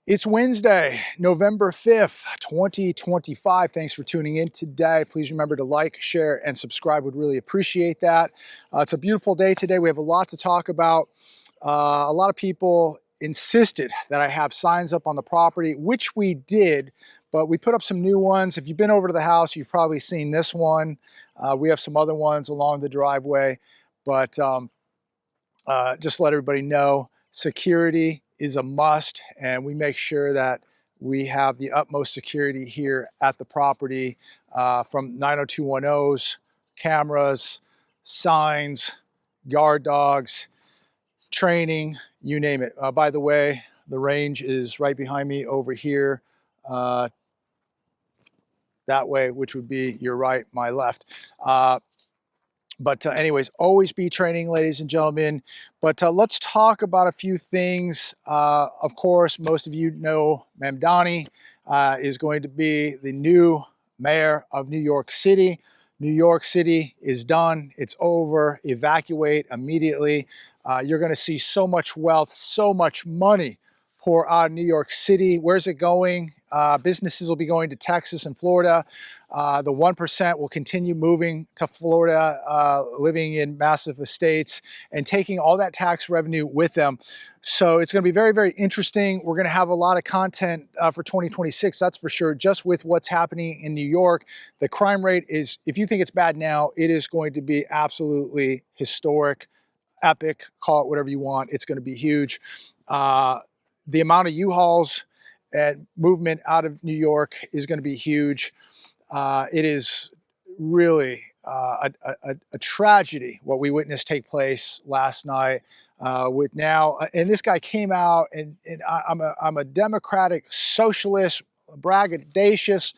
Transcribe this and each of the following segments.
It's Wednesday, November 5th, 2025. Thanks for tuning in today. Please remember to like, share, and subscribe. Would really appreciate that. It's a beautiful day today. We have a lot to talk about. A lot of people insisted that I have signs up on the property, which we did, but we put up some new ones. If you've been over to the house, you've probably seen this one. We have some other ones along the driveway, but just let everybody know, security is a must, and we make sure that we have the utmost security here at the property, from 90210s, cameras, signs, guard dogs, training, you name it. By the way, the range is right behind me over here, that way, which would be your right, my left. But anyways, always be training, ladies and gentlemen. But let's talk about a few things. Of course, most of you know Mamdani is going to be the new mayor of New York City. New York City is done. It's over. Evacuate immediately. You're going to see so much wealth, so much money pour out of New York City. Where's it going? Businesses will be going to Texas and Florida. The 1% will continue moving to Florida, living in massive estates and taking all that tax revenue with them. So it's going to be very, very interesting. We're going to have a lot of content for 2026, that's for sure, just with what's happening in New York. The crime rate is, if you think it's bad now, it is going to be absolutely historic, epic, call it whatever you want. It's going to be huge. The amount of U-Hauls and movement out of New York is going to be huge. It is really a tragedy what we witnessed take place last night with now. And this guy came out, and I'm a democratic socialist, braggadocious,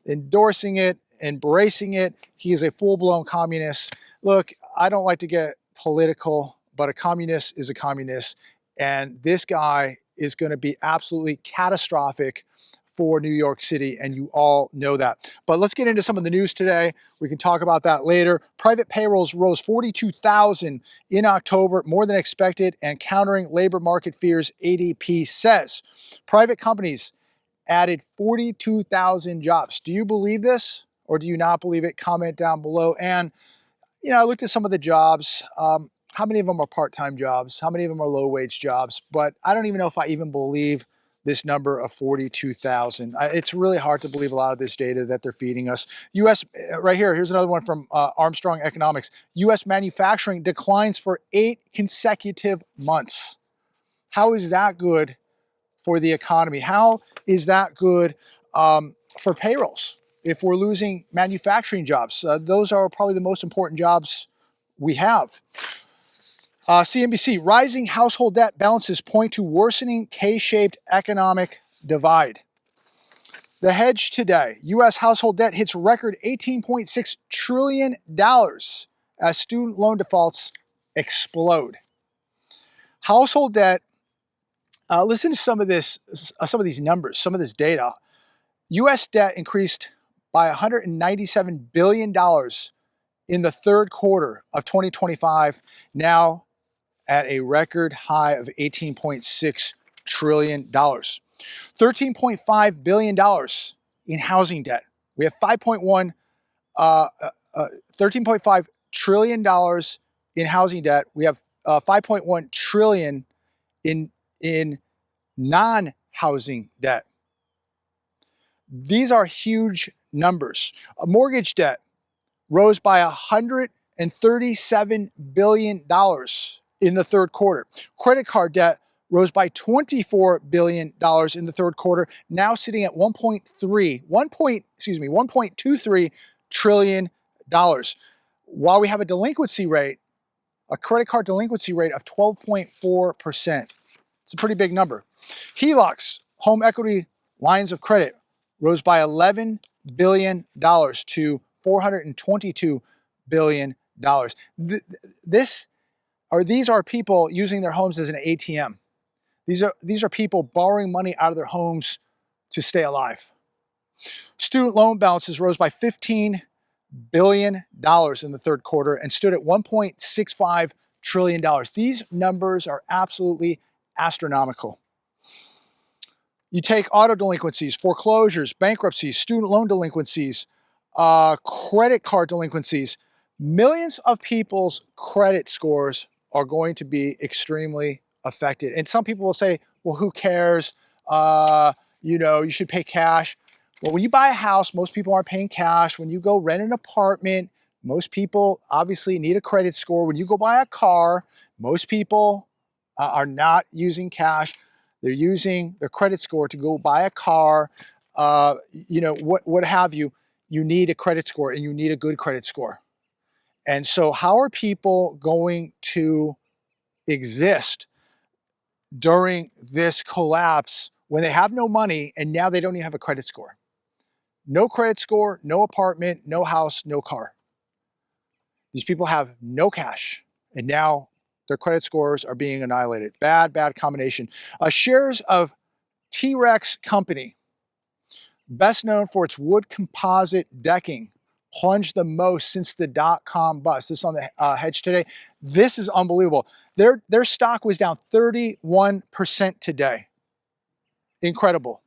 endorsing it, embracing it. He is a full-blown communist. Look, I don't like to get political, but a communist is a communist. And this guy is going to be absolutely catastrophic for New York City, and you all know that. But let's get into some of the news today. We can talk about that later. Private payrolls rose 42,000 in October, more than expected, and countering labor market fears, ADP says. Private companies added 42,000 jobs. Do you believe this, or do you not believe it? Comment down below. And, you know, I looked at some of the jobs. How many of them are part-time jobs? How many of them are low-wage jobs? But I don't even know if I even believe this number of 42,000. It's really hard to believe a lot of this data that they're feeding us. U.S. right here, here's another one from Armstrong Economics. U.S. manufacturing declines for 8 consecutive months. How is that good for the economy? How is that good for payrolls if we're losing manufacturing jobs? Those are probably the most important jobs we have. CNBC, rising household debt balances point to worsening K-shaped economic divide. The Hedge today, U.S. household debt hits record $18.6 trillion as student loan defaults explode. Household debt, listen to some of these numbers, some of this data. U.S. debt increased by $197 billion in the third quarter of 2025, now at a record high of $18.6 trillion. $13.5 billion in housing debt. We have $13.5 trillion in housing debt. We have 5.1 trillion in non-housing debt. These are huge numbers. Mortgage debt rose by $137 billion in the third quarter. Credit card debt rose by $24 billion in the third quarter, now sitting at $1.23 trillion. While we have a delinquency rate, a credit card delinquency rate of 12.4%. It's a pretty big number. HELOCs, home equity lines of credit, rose by $11 billion to $422 billion. These are people using their homes as an ATM. These are people borrowing money out of their homes to stay alive. Student loan balances rose by $15 billion in the third quarter and stood at $1.65 trillion. These numbers are absolutely astronomical. You take auto delinquencies, foreclosures, bankruptcies, student loan delinquencies, credit card delinquencies. Millions of people's credit scores are going to be extremely affected. And some people will say, well, who cares? You know, you should pay cash. Well, when you buy a house, most people aren't paying cash. When you go rent an apartment, most people obviously need a credit score. When you go buy a car, most people are not using cash. They're using their credit score to go buy a car, you know, what have you. You need a credit score, and you need a good credit score. And so how are people going to exist during this collapse when they have no money and now they don't even have a credit score? No credit score, no apartment, no house, no car. These people have no cash, and now their credit scores are being annihilated. Bad, bad combination. Shares of T-Rex Company, best known for its wood composite decking, plunged the most since the dot-com bust. This is on the Hedge today. This is unbelievable. Their stock was down 31% today. Incredible.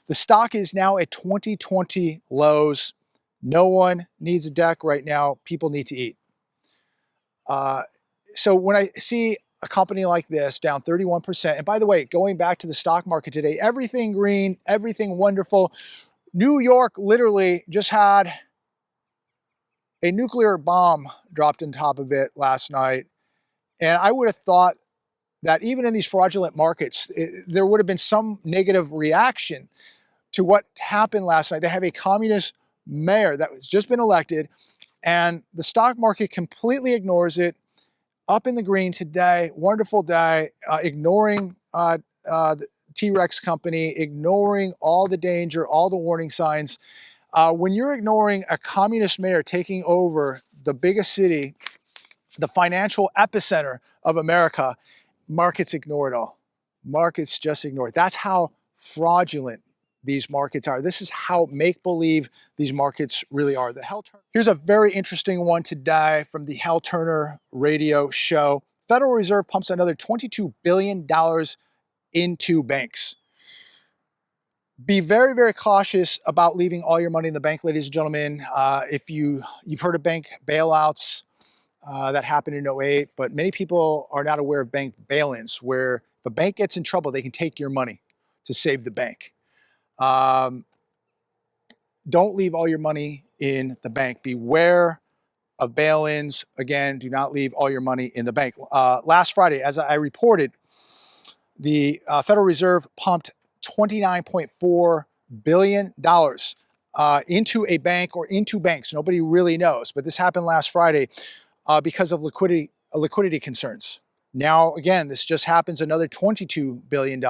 The stock is now at 2020 lows. No one needs a deck right now. People need to eat. So when I see a company like this down 31%, and by the way, going back to the stock market today, everything green, everything wonderful. New York literally just had a nuclear bomb dropped on top of it last night. And I would have thought that even in these fraudulent markets, there would have been some negative reaction to what happened last night. They have a communist mayor that has just been elected, and the stock market completely ignores it. Up in the green today, wonderful day, ignoring the T-Rex Company, ignoring all the danger, all the warning signs. When you're ignoring a communist mayor taking over the biggest city, the financial epicenter of America, markets ignore it all. Markets just ignore it. That's how fraudulent these markets are. This is how make-believe these markets really are. Here's a very interesting one today from the Hal Turner radio show. Federal Reserve pumps another $22 billion into banks. Be very, very cautious about leaving all your money in the bank, ladies and gentlemen. If you've heard of bank bailouts, that happened in '08, but many people are not aware of bank bail-ins, where if a bank gets in trouble, they can take your money to save the bank. Don't leave all your money in the bank. Beware of bail-ins. Again, do not leave all your money in the bank. Last Friday, as I reported, the Federal Reserve pumped $29.4 billion into a bank or into banks. Nobody really knows, but this happened last Friday because of liquidity concerns. Now, again, this just happens another $22 billion.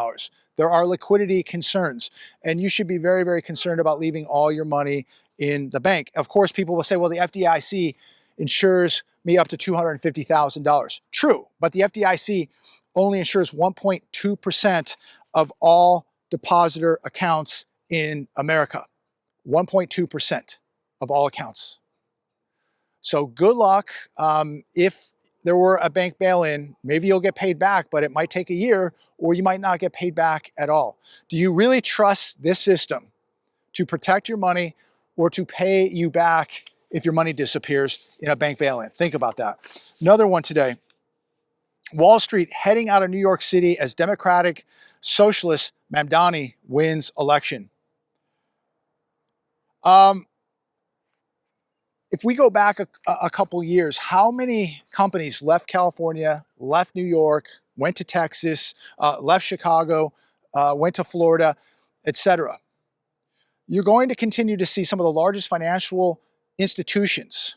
There are liquidity concerns, and you should be very, very concerned about leaving all your money in the bank. Of course, people will say, well, the FDIC insures me up to $250,000. True, but the FDIC only insures 1.2% of all depositor accounts in America. 1.2% of all accounts. So good luck. If there were a bank bail-in, maybe you'll get paid back, but it might take a year, or you might not get paid back at all. Do you really trust this system to protect your money or to pay you back if your money disappears in a bank bail-in? Think about that. Another one today. Wall Street heading out of New York City as Democratic Socialist Mamdani wins election. If we go back a couple years, how many companies left California, left New York, went to Texas, left Chicago, went to Florida, etc.? You're going to continue to see some of the largest financial institutions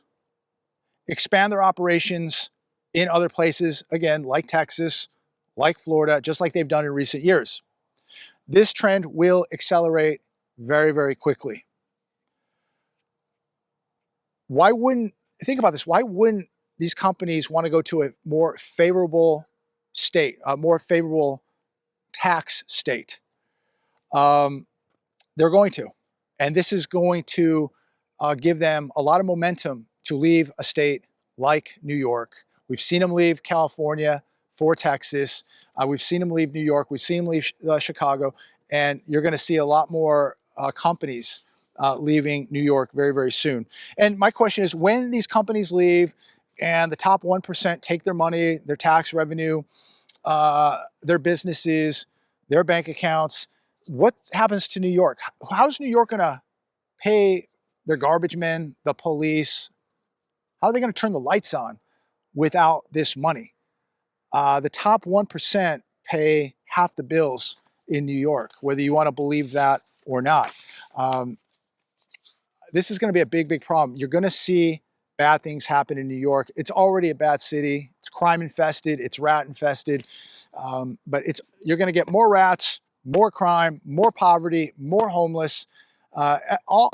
expand their operations in other places, again, like Texas, like Florida, just like they've done in recent years. This trend will accelerate very, very quickly. Think about this, why wouldn't these companies want to go to a more favorable state, a more favorable tax state? They're going to. And this is going to give them a lot of momentum to leave a state like New York. We've seen them leave California for Texas. We've seen them leave New York. We've seen them leave Chicago. And you're going to see a lot more companies leaving New York very, very soon. And my question is, when these companies leave and the top 1% take their money, their tax revenue, their businesses, their bank accounts, what happens to New York? How's New York going to pay their garbage men, the police? How are they going to turn the lights on without this money? The top 1% pay half the bills in New York, whether you want to believe that or not. This is going to be a big, big problem. You're going to see bad things happen in New York. It's already a bad city. It's crime infested. It's rat infested. But you're going to get more rats, more crime, more poverty, more homeless.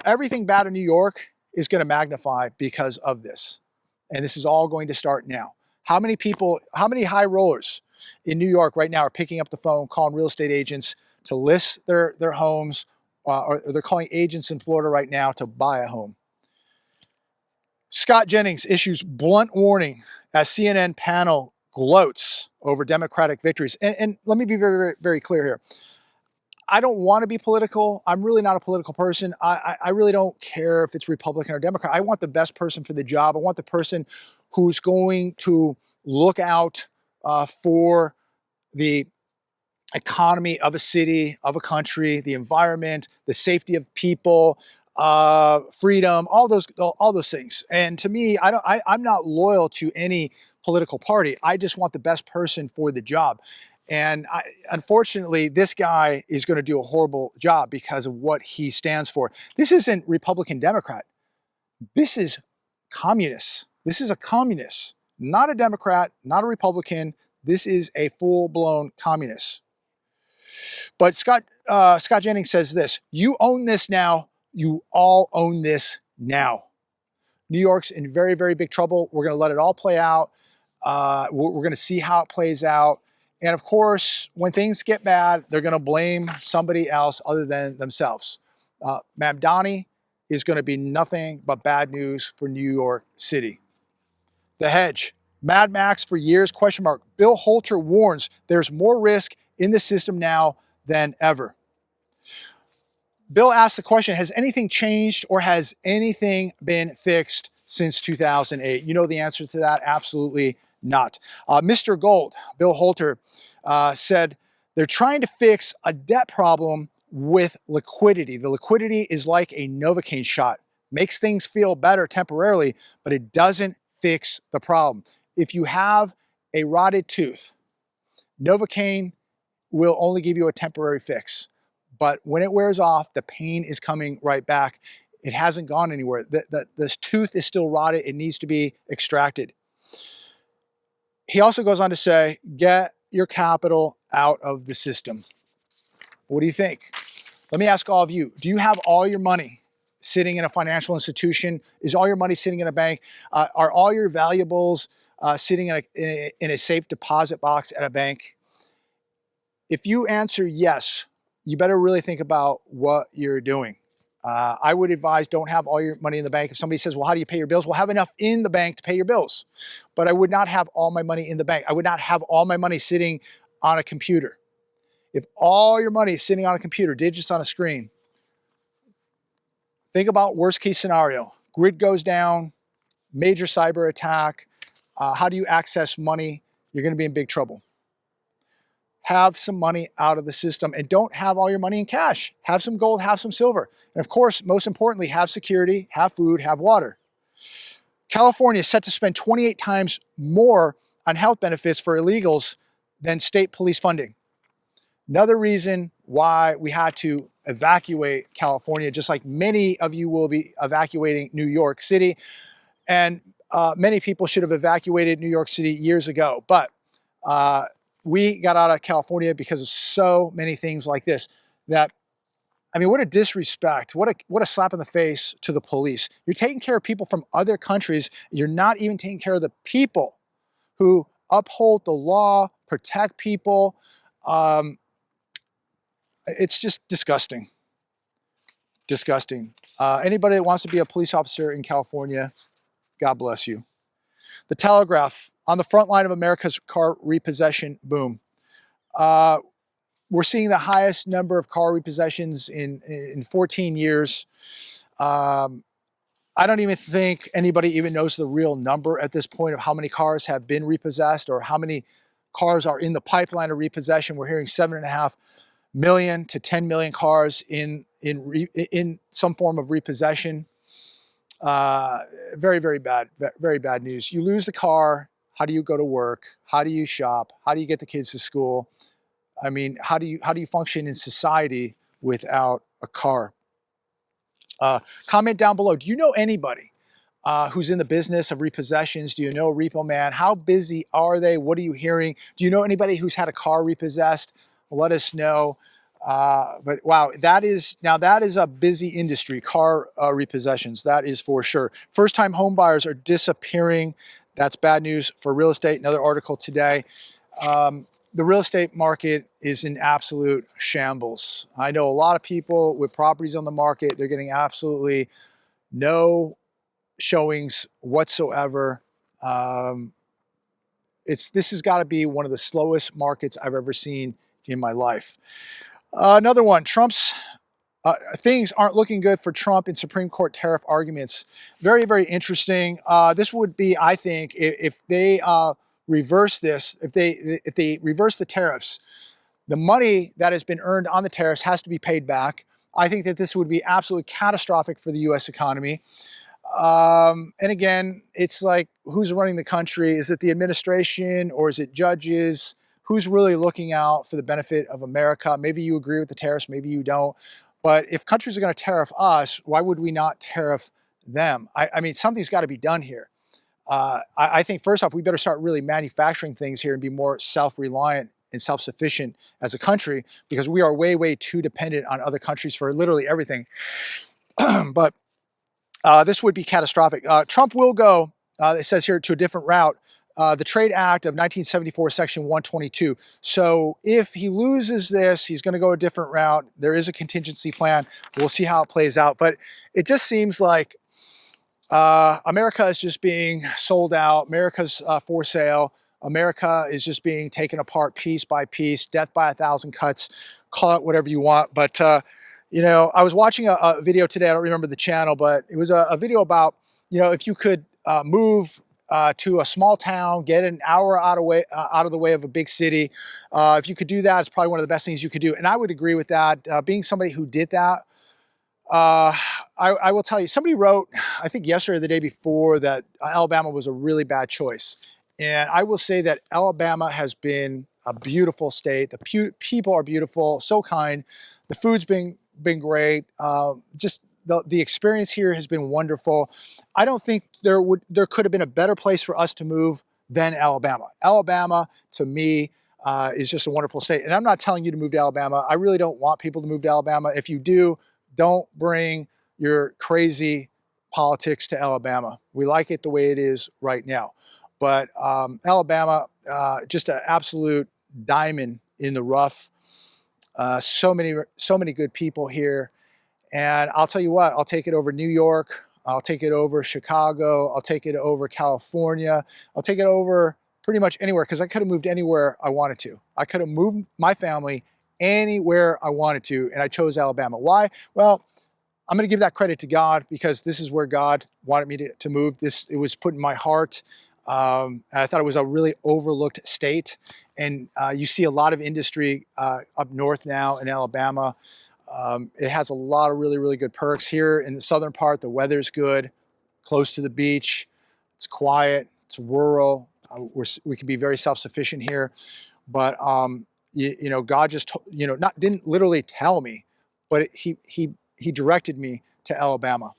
Everything bad in New York is going to magnify because of this. And this is all going to start now. How many people, how many high rollers in New York right now are picking up the phone, calling real estate agents to list their homes, or they're calling agents in Florida right now to buy a home? Scott Jennings issues blunt warning as CNN panel gloats over Democratic victories. And let me be very, very, very clear here. I don't want to be political. I'm really not a political person. I really don't care if it's Republican or Democrat. I want the best person for the job. I want the person who's going to look out for the economy of a city, of a country, the environment, the safety of people, freedom, all those things. And to me, I'm not loyal to any political party. I just want the best person for the job. And unfortunately, this guy is going to do a horrible job because of what he stands for. This isn't Republican Democrat. This is communist. This is a communist, not a Democrat, not a Republican. This is a full-blown communist. But Scott Jennings says this: you own this now. You all own this now. New York's in very, very big trouble. We're going to let it all play out. We're going to see how it plays out. And of course, when things get bad, they're going to blame somebody else other than themselves. Mamdani is going to be nothing but bad news for New York City. The Hedge. Mad Max for years, question mark. Bill Holter warns there's more risk in the system now than ever. Bill asked the question, has anything changed or has anything been fixed since 2008? You know the answer to that, absolutely not. Mr. Gold, Bill Holter, said they're trying to fix a debt problem with liquidity. The liquidity is like a Novocaine shot. Makes things feel better temporarily, but it doesn't fix the problem. If you have a rotted tooth, Novocaine will only give you a temporary fix. But when it wears off, the pain is coming right back. It hasn't gone anywhere. This tooth is still rotted. It needs to be extracted. He also goes on to say, get your capital out of the system. What do you think? Let me ask all of you, do you have all your money sitting in a financial institution? Is all your money sitting in a bank? Are all your valuables sitting in a safe deposit box at a bank? If you answer yes, you better really think about what you're doing. I would advise don't have all your money in the bank. If somebody says, well, how do you pay your bills? Well, have enough in the bank to pay your bills. But I would not have all my money in the bank. I would not have all my money sitting on a computer. If all your money is sitting on a computer, digits on a screen, think about worst case scenario. Grid goes down, major cyber attack. How do you access money? You're going to be in big trouble. Have some money out of the system and don't have all your money in cash. Have some gold, have some silver. And of course, most importantly, have security, have food, have water. California is set to spend 28 times more on health benefits for illegals than state police funding. Another reason why we had to evacuate California, just like many of you will be evacuating New York City. And many people should have evacuated New York City years ago. But we got out of California because of so many things like this. That, I mean, what a disrespect, what a slap in the face to the police. You're taking care of people from other countries. You're not even taking care of the people who uphold the law, protect people. It's just disgusting. Disgusting. Anybody that wants to be a police officer in California, God bless you. The Telegraph, on the front line of America's car repossession boom. We're seeing the highest number of car repossessions in 14 years. I don't even think anybody even knows the real number at this point of how many cars have been repossessed or how many cars are in the pipeline of repossession. We're hearing 7.5 million to 10 million cars in some form of repossession. Very, very bad news. You lose the car. How do you go to work? How do you shop? How do you get the kids to school? I mean, how do you function in society without a car? Comment down below. Do you know anybody who's in the business of repossessions? Do you know Repo Man? How busy are they? What are you hearing? Do you know anybody who's had a car repossessed? Let us know. But wow, that is a busy industry, car repossessions. That is for sure. First-time home buyers are disappearing. That's bad news for real estate. Another article today. The real estate market is in absolute shambles. I know a lot of people with properties on the market. They're getting absolutely no showings whatsoever. This has got to be one of the slowest markets I've ever seen in my life. Another one, things aren't looking good for Trump in Supreme Court tariff arguments. Very, very interesting. This would be, I think, if they reverse this, if they reverse the tariffs, the money that has been earned on the tariffs has to be paid back. I think that this would be absolutely catastrophic for the U.S. economy. And again, it's like, who's running the country? Is it the administration or is it judges? Who's really looking out for the benefit of America? Maybe you agree with the tariffs, maybe you don't. But if countries are going to tariff us, why would we not tariff them? I mean, something's got to be done here. I think first off, we better start really manufacturing things here and be more self-reliant and self-sufficient as a country, because we are way, way too dependent on other countries for literally everything. But this would be catastrophic. Trump will go, it says here, to a different route. The Trade Act of 1974, Section 122. So if he loses this, he's going to go a different route. There is a contingency plan. We'll see how it plays out. But it just seems like America is just being sold out. America's for sale. America is just being taken apart piece by piece, death by 1,000 cuts. Call it whatever you want. But, you know, I was watching a video today. I don't remember the channel, but it was a video about, you know, if you could move to a small town, get an hour out of the way of a big city. If you could do that, it's probably one of the best things you could do. And I would agree with that. Being somebody who did that, I will tell you, somebody wrote, I think yesterday or the day before, that Alabama was a really bad choice. And I will say that Alabama has been a beautiful state. The people are beautiful, so kind. The food's been great. Just the experience here has been wonderful. I don't think there could have been a better place for us to move than Alabama. Alabama, to me, is just a wonderful state. And I'm not telling you to move to Alabama. I really don't want people to move to Alabama. If you do, don't bring your crazy politics to Alabama. We like it the way it is right now. But Alabama, just an absolute diamond in the rough. So many good people here. And I'll tell you what, I'll take it over New York. I'll take it over Chicago. I'll take it over California. I'll take it over pretty much anywhere, because I could have moved anywhere I wanted to. I could have moved my family anywhere I wanted to, and I chose Alabama. Why? Well, I'm going to give that credit to God, because this is where God wanted me to move. It was put in my heart. And I thought it was a really overlooked state. And you see a lot of industry up north now in Alabama. It has a lot of really, really good perks. Here in the southern part, the weather's good, close to the beach. It's quiet, it's rural. We can be very self-sufficient here. But, you know, God just, didn't literally tell me, but he directed me to Alabama.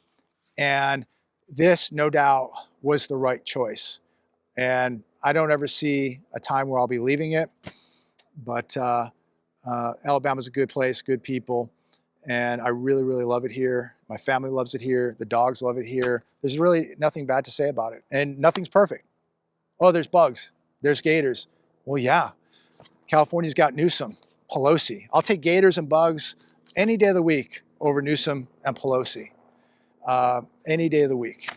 And this, no doubt, was the right choice. And I don't ever see a time where I'll be leaving it. But Alabama's a good place, good people. And I really, really love it here. My family loves it here. The dogs love it here. There's really nothing bad to say about it. And nothing's perfect. Oh, there's bugs. There's gators. Well, yeah. California's got Newsom, Pelosi. I'll take gators and bugs any day of the week over Newsom and Pelosi. Any day of the week.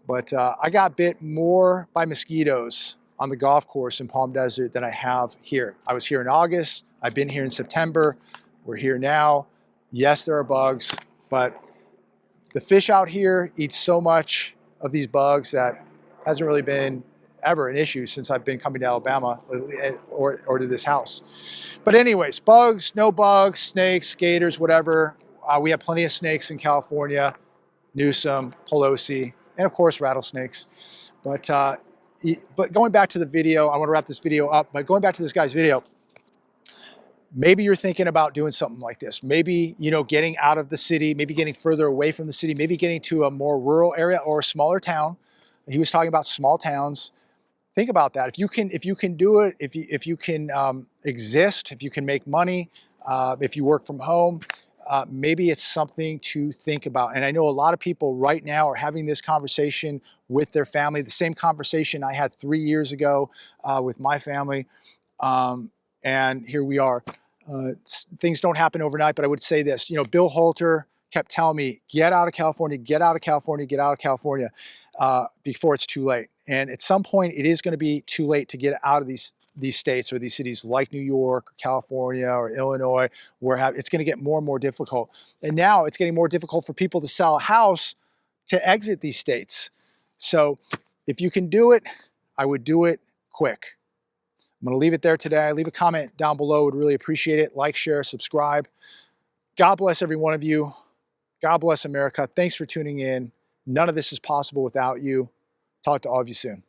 But I got bit more by mosquitoes on the golf course in Palm Desert than I have here. I was here in August. I've been here in September. We're here now. Yes, there are bugs, but the fish out here eat so much of these bugs that hasn't really been ever an issue since I've been coming to Alabama or to this house. But anyways, bugs, no bugs, snakes, gators, whatever. We have plenty of snakes in California, Newsom, Pelosi, and of course rattlesnakes. But going back to the video, I want to wrap this video up, but going back to this guy's video, maybe you're thinking about doing something like this. Maybe, you know, getting out of the city, maybe getting further away from the city, maybe getting to a more rural area or a smaller town. He was talking about small towns. Think about that. If you can do it, if you can exist, if you can make money, if you work from home, maybe it's something to think about. And I know a lot of people right now are having this conversation with their family, the same conversation I had 3 years ago with my family. And here we are. Things don't happen overnight, but I would say this, you know, Bill Holter kept telling me, get out of California, get out of California, get out of California before it's too late. And at some point it is going to be too late to get out of these states or these cities like New York, or California, or Illinois, where it's going to get more and more difficult. And now it's getting more difficult for people to sell a house to exit these states. So if you can do it, I would do it quick. I'm going to leave it there today. Leave a comment down below. Would really appreciate it. Like, share, subscribe. God bless every one of you. God bless America. Thanks for tuning in. None of this is possible without you. Talk to all of you soon.